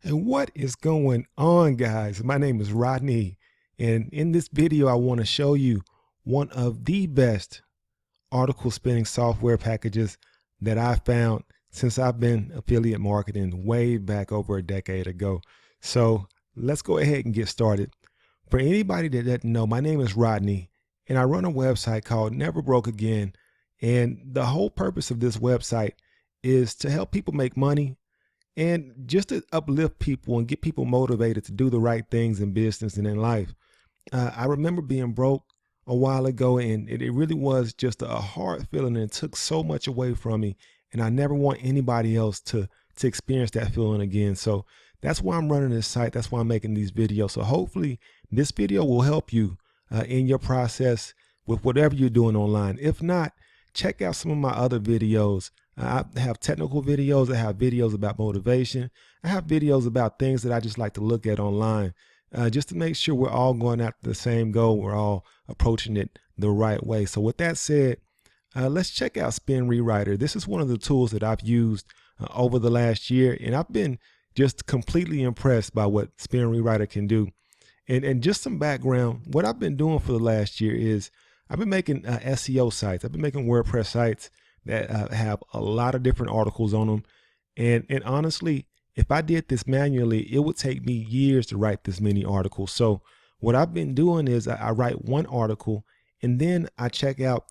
And what is going on, guys? My name is Rodney, and in this video, I want to show you one of the best article spinning software packages that I found since I've been affiliate marketing way back over a decade ago. So let's go ahead and get started. For anybody that doesn't know, my name is Rodney, and I run a website called Never Broke Again. And the whole purpose of this website is to help people make money and just to uplift people and get people motivated to do the right things in business and in life. I remember being broke a while ago, and it really was just a hard feeling, and it took so much away from me. And I never want anybody else to experience that feeling again. So that's why I'm running this site. That's why I'm making these videos. So hopefully this video will help you in your process with whatever you're doing online. If not, check out some of my other videos. I have technical videos. I have videos about motivation. I have videos about things that I just like to look at online, just to make sure we're all going after the same goal. We're all approaching it the right way. So with that said, let's check out Spin Rewriter. This is one of the tools that I've used over the last year, and I've been just completely impressed by what Spin Rewriter can do. And just some background, what I've been doing for the last year is I've been making SEO sites. I've been making WordPress sites that have a lot of different articles on them. And honestly, if I did this manually, it would take me years to write this many articles. So what I've been doing is I write one article, and then I check out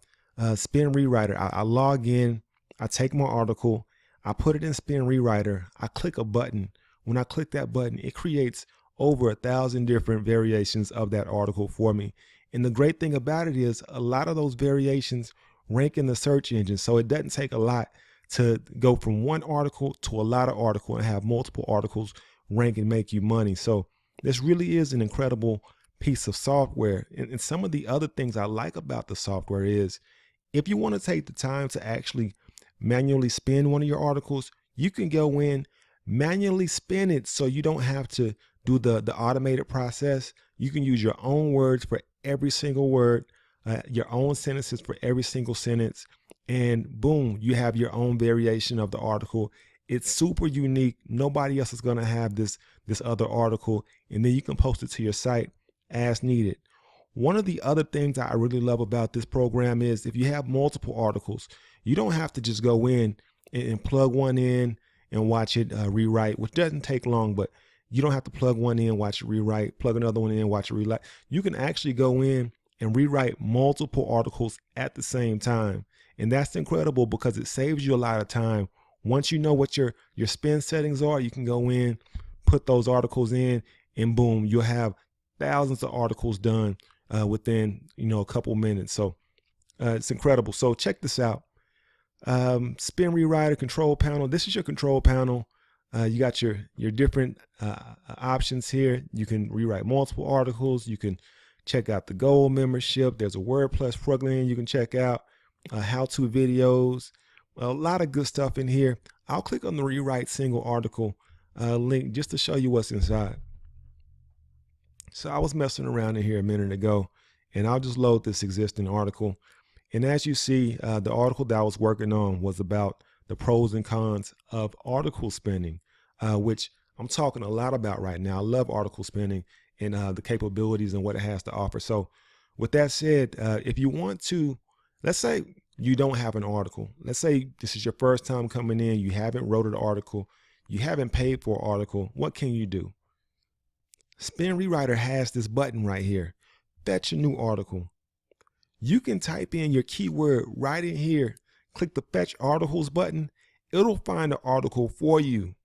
Spin Rewriter. I log in, I take my article, I put it in Spin Rewriter, I click a button. When I click that button, it creates over 1,000 different variations of that article for me. And the great thing about it is a lot of those variations rank in the search engine. So it doesn't take a lot to go from one article to a lot of articles and have multiple articles rank and make you money. So this really is an incredible piece of software. And some of the other things I like about the software is if you want to take the time to actually manually spin one of your articles, you can go in, manually spin it so you don't have to do the automated process. You can use your own words for every single word, your own sentences for every single sentence, and boom, you have your own variation of the article. It's super unique. Nobody else is going to have this other article, and then you can post it to your site as needed. One of the other things I really love about this program is if you have multiple articles, you don't have to just go in and plug one in and watch it rewrite, which doesn't take long, but you don't have to plug one in, watch it rewrite, plug another one in, watch it rewrite. You can actually go in and rewrite multiple articles at the same time. And that's incredible because it saves you a lot of time. Once you know what your spin settings are, you can go in, put those articles in, and boom, you'll have thousands of articles done within a couple minutes. So it's incredible. So check this out. Spin Rewriter control panel. This is your control panel. You got your different options here. You can rewrite multiple articles. You can check out the gold membership. There's a WordPress plugin you can check out, how-to videos, a lot of good stuff in here. I'll click on the rewrite single article link just to show you what's inside. So I was messing around in here a minute ago, and I'll just load this existing article. And as you see, the article that I was working on was about the pros and cons of article spinning, which I'm talking a lot about right now. I love article spinning and the capabilities and what it has to offer. So with that said, if you want to, let's say you don't have an article. Let's say this is your first time coming in. You haven't wrote an article. You haven't paid for an article. What can you do? Spin Rewriter has this button right here. Fetch a new article. You can type in your keyword right in here. Click the Fetch Articles button. It'll find an article for you.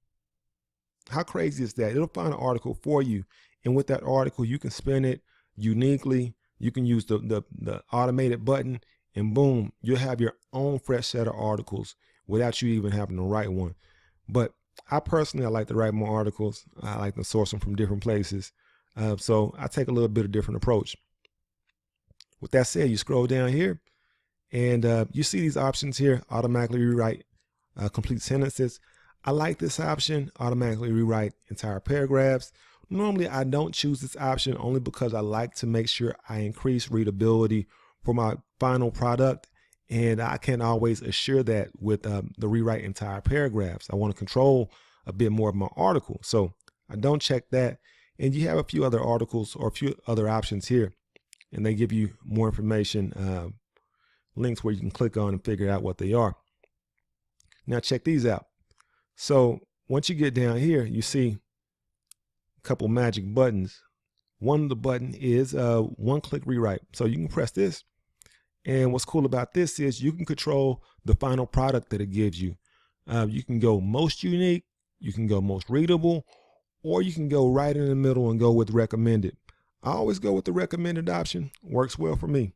How crazy is that? It'll find an article for you. And with that article, you can spin it uniquely. You can use the automated button, and boom, you'll have your own fresh set of articles without you even having to write one. But I personally like to write more articles. I like to source them from different places. So I take a little bit of different approach. With that said, you scroll down here and you see these options here: automatically rewrite complete sentences. I like this option, automatically rewrite entire paragraphs. Normally I don't choose this option only because I like to make sure I increase readability for my final product, and I can't always assure that with the rewrite entire paragraphs. I want to control a bit more of my article. So I don't check that. And you have a few other articles or a few other options here, and they give you more information, links where you can click on and figure out what they are. Now check these out. So once you get down here, you see a couple magic buttons. One of the button is one-click rewrite. So you can press this. And what's cool about this is you can control the final product that it gives you. You can go most unique, you can go most readable, or you can go right in the middle and go with recommended. I always go with the recommended option. Works well for me.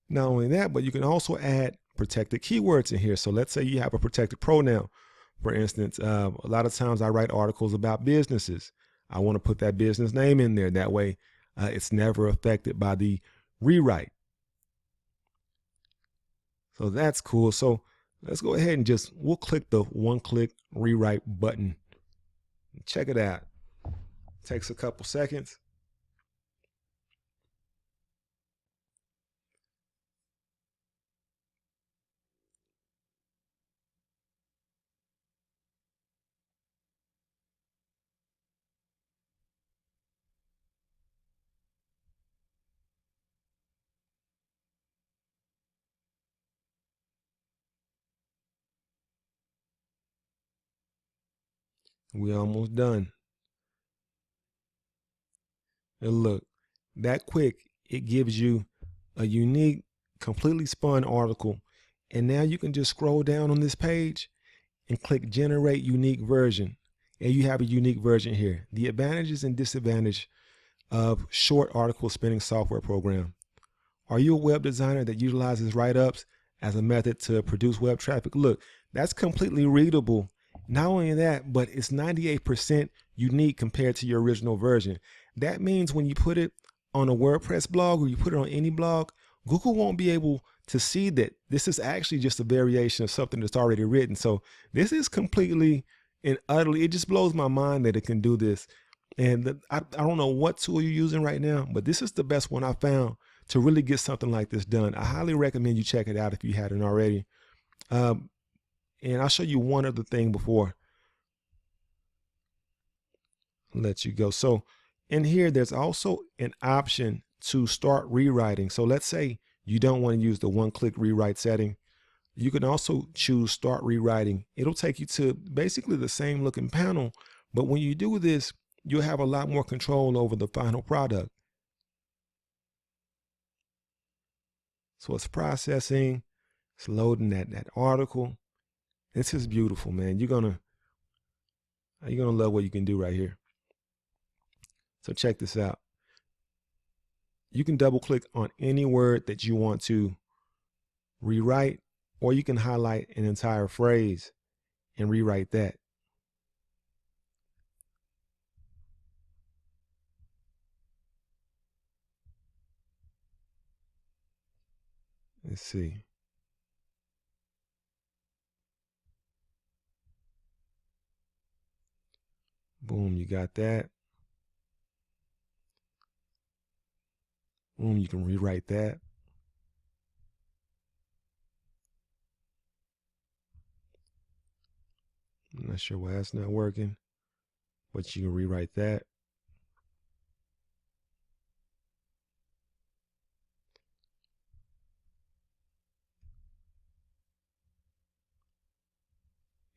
Not only that, but you can also add protected keywords in here. So let's say you have a protected pronoun. For instance, a lot of times I write articles about businesses. I want to put that business name in there. That way it's never affected by the rewrite. So that's cool. So let's go ahead and we'll click the one-click rewrite button. Check it out. Takes a couple seconds. We're almost done. And look, that quick, it gives you a unique, completely spun article. And now you can just scroll down on this page and click generate unique version. And you have a unique version here. The advantages and disadvantages of short article spinning software program. Are you a web designer that utilizes write-ups as a method to produce web traffic? Look, that's completely readable. Not only that, but it's 98% unique compared to your original version. That means when you put it on a WordPress blog or you put it on any blog, Google won't be able to see that this is actually just a variation of something that's already written. So this is completely and utterly, it just blows my mind that it can do this. And I don't know what tool you're using right now, but this is the best one I found to really get something like this done. I highly recommend you check it out if you hadn't already. And I'll show you one other thing before I let you go. So in here, there's also an option to start rewriting. So let's say you don't want to use the one-click rewrite setting. You can also choose start rewriting. It'll take you to basically the same looking panel, but when you do this, you'll have a lot more control over the final product. So it's processing, it's loading that article. This is beautiful, man. You're gonna love what you can do right here. So check this out. You can double click on any word that you want to rewrite, or you can highlight an entire phrase and rewrite that. Let's see. Boom, you got that. Boom, you can rewrite that. I'm not sure why that's not working, but you can rewrite that.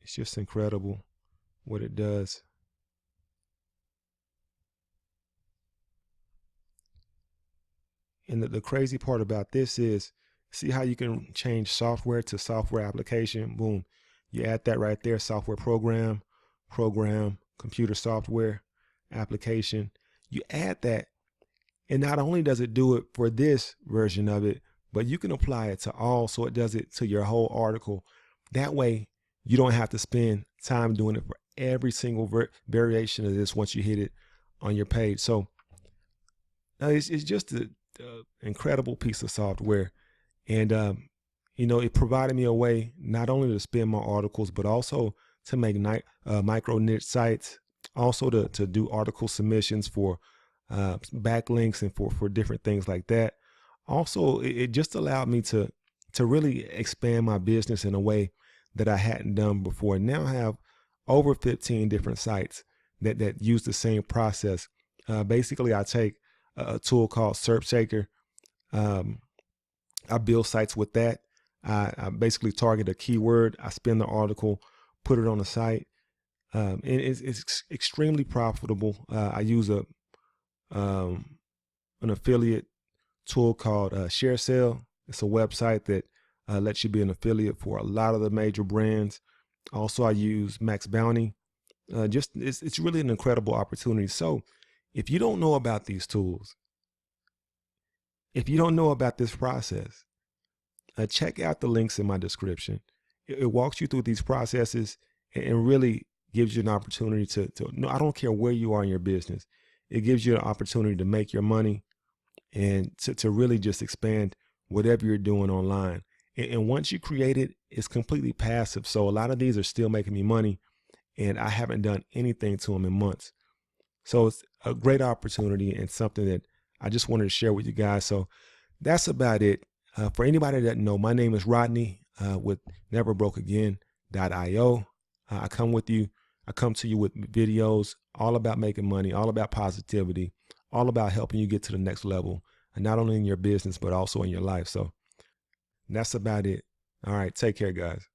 It's just incredible what it does. And the crazy part about this is, see how you can change software to software application? Boom. You add that right there, software program, computer software, application. You add that, and not only does it do it for this version of it, but you can apply it to all, so it does it to your whole article. That way, you don't have to spend time doing it for every single variation of this once you hit it on your page. So it's just an incredible piece of software. And, you know, it provided me a way not only to spin my articles, but also to make micro niche sites, also to do article submissions for backlinks and for different things like that. Also, it just allowed me to really expand my business in a way that I hadn't done before. Now I have over 15 different sites that use the same process. Basically, I take a tool called SERP. I build sites with that. I basically target a keyword. I spin the article, put it on the site, and it's extremely profitable. I use an affiliate tool called ShareSell. It's a website that lets you be an affiliate for a lot of the major brands. Also, I use Max Bounty. It's really an incredible opportunity. So if you don't know about these tools, if you don't know about this process, check out the links in my description. It walks you through these processes and really gives you an opportunity to no, I don't care where you are in your business. It gives you an opportunity to make your money and to really just expand whatever you're doing online. And once you create it, it's completely passive. So a lot of these are still making me money, and I haven't done anything to them in months. So it's a great opportunity and something that I just wanted to share with you guys. So that's about it. For anybody that know, my name is Rodney with neverbrokeagain.io. I come to you with videos all about making money, all about positivity, all about helping you get to the next level, and not only in your business, but also in your life. So that's about it. All right. Take care, guys.